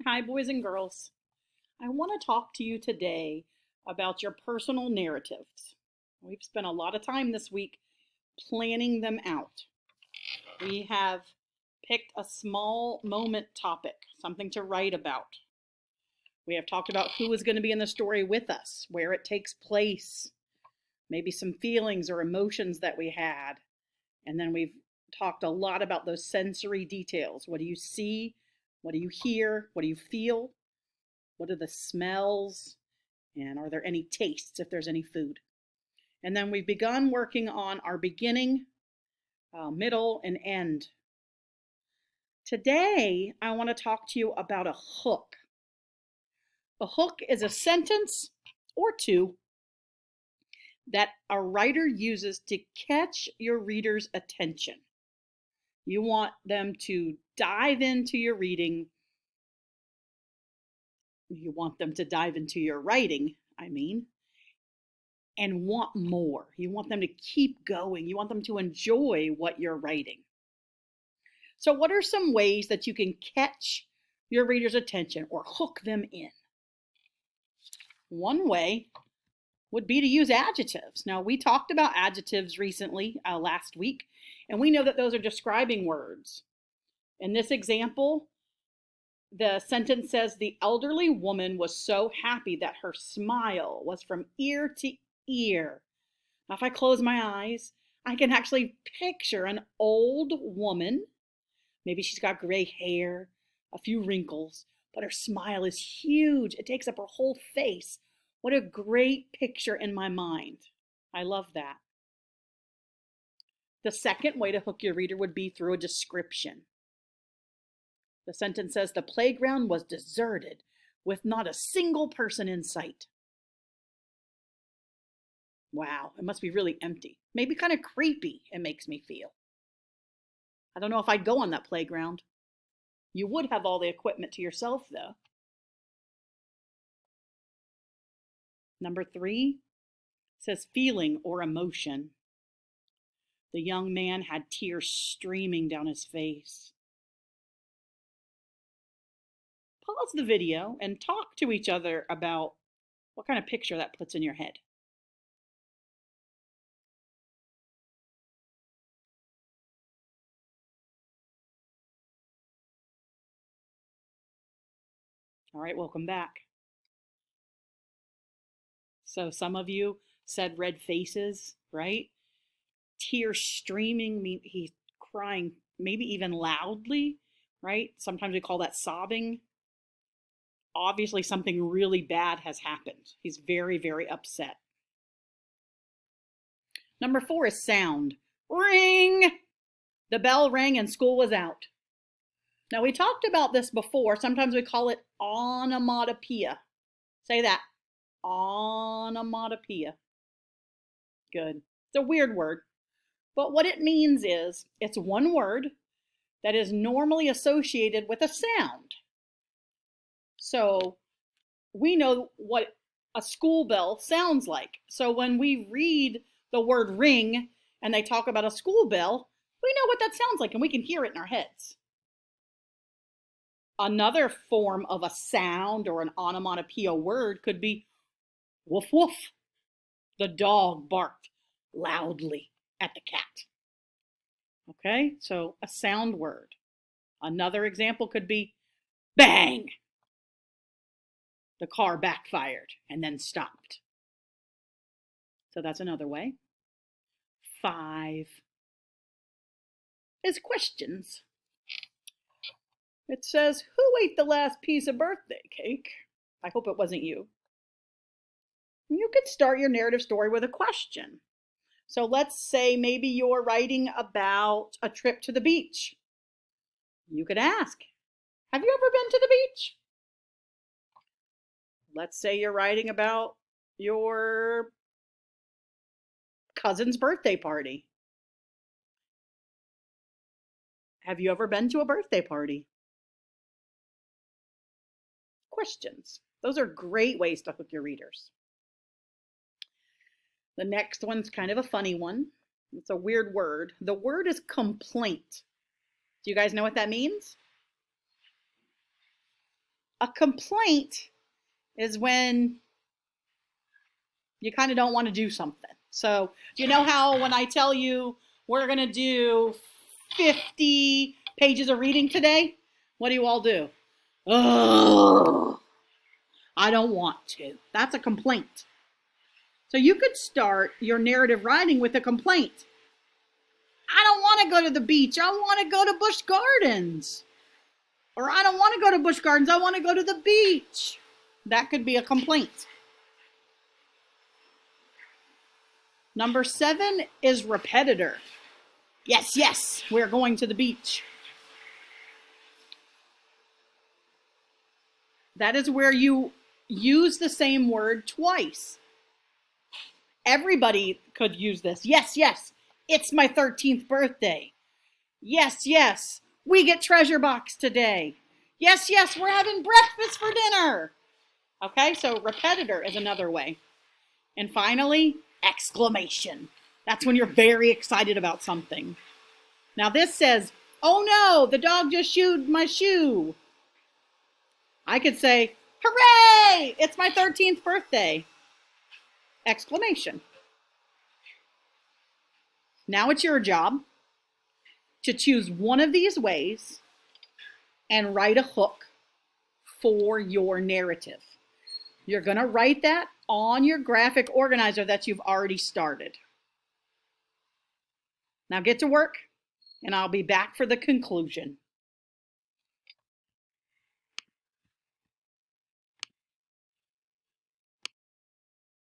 Hi, boys and girls. I want to talk to you today about your personal narratives. We've spent a lot of time this week planning them out. We have picked a small moment topic, something to write about. We have talked about who is going to be in the story with us, where it takes place, maybe some feelings or emotions that we had. And then we've talked a lot about those sensory details. What do you see? What do you hear? What do you feel? What are the smells? And are there any tastes if there's any food? And then we've begun working on our beginning, middle, and end. Today, I want to talk to you about a hook. A hook is a sentence or two that a writer uses to catch your reader's attention. You want them to dive into your reading. You want them to dive into your writing, and want more. You want them to keep going. You want them to enjoy what you're writing. So what are some ways that you can catch your reader's attention or hook them in? One way would be to use adjectives. Now, we talked about adjectives recently, last week, and we know that those are describing words. In this example, the sentence says, the elderly woman was so happy that her smile was from ear to ear. Now, if I close my eyes, I can actually picture an old woman. Maybe she's got gray hair, a few wrinkles, but her smile is huge. It takes up her whole face. What a great picture in my mind. I love that. The second way to hook your reader would be through a description. The sentence says, the playground was deserted with not a single person in sight. Wow, it must be really empty. Maybe kind of creepy, it makes me feel. I don't know if I'd go on that playground. You would have all the equipment to yourself, though. Number 3 says feeling or emotion. The young man had tears streaming down his face. Pause the video and talk to each other about what kind of picture that puts in your head. All right, welcome back. So some of you said red faces, right? Tears streaming, he's crying, maybe even loudly, right? Sometimes we call that sobbing. Obviously something really bad has happened. He's very, very upset. Number 4 is sound. Ring! The bell rang and school was out. Now, we talked about this before. Sometimes we call it onomatopoeia. Say that. Onomatopoeia. Good. It's a weird word. But what it means is it's one word that is normally associated with a sound. So we know what a school bell sounds like. So when we read the word ring and they talk about a school bell, we know what that sounds like and we can hear it in our heads. Another form of a sound or an onomatopoeia word could be woof woof. The dog barked loudly at the cat. Okay, so a sound word. Another example could be bang. The car backfired and then stopped. So that's another way. 5 is questions. It says, who ate the last piece of birthday cake? I hope it wasn't you. You could start your narrative story with a question. So let's say maybe you're writing about a trip to the beach. You could ask, have you ever been to the beach? Let's say you're writing about your cousin's birthday party. Have you ever been to a birthday party? Questions. Those are great ways to hook your readers. The next one's kind of a funny one. It's a weird word. The word is complaint. Do you guys know what that means? A complaint is when you kind of don't want to do something. So, you know how when I tell you we're going to do 50 pages of reading today, what do you all do? Oh, I don't want to. That's a complaint. So you could start your narrative writing with a complaint. I don't want to go to the beach. I want to go to Busch Gardens. Or I don't want to go to Busch Gardens. I want to go to the beach. That could be a complaint. Number 7 is repetitor. Yes, yes, we're going to the beach. That is where you use the same word twice. Everybody could use this. Yes, yes, it's my 13th birthday. Yes, yes, we get treasure box today. Yes, yes, we're having breakfast for dinner. Okay, so repetitor is another way. And finally, exclamation. That's when you're very excited about something. Now this says, oh no, the dog just chewed my shoe. I could say, hooray, it's my 13th birthday. Exclamation. Now it's your job to choose one of these ways and write a hook for your narrative. You're going to write that on your graphic organizer that you've already started. Now get to work, and I'll be back for the conclusion.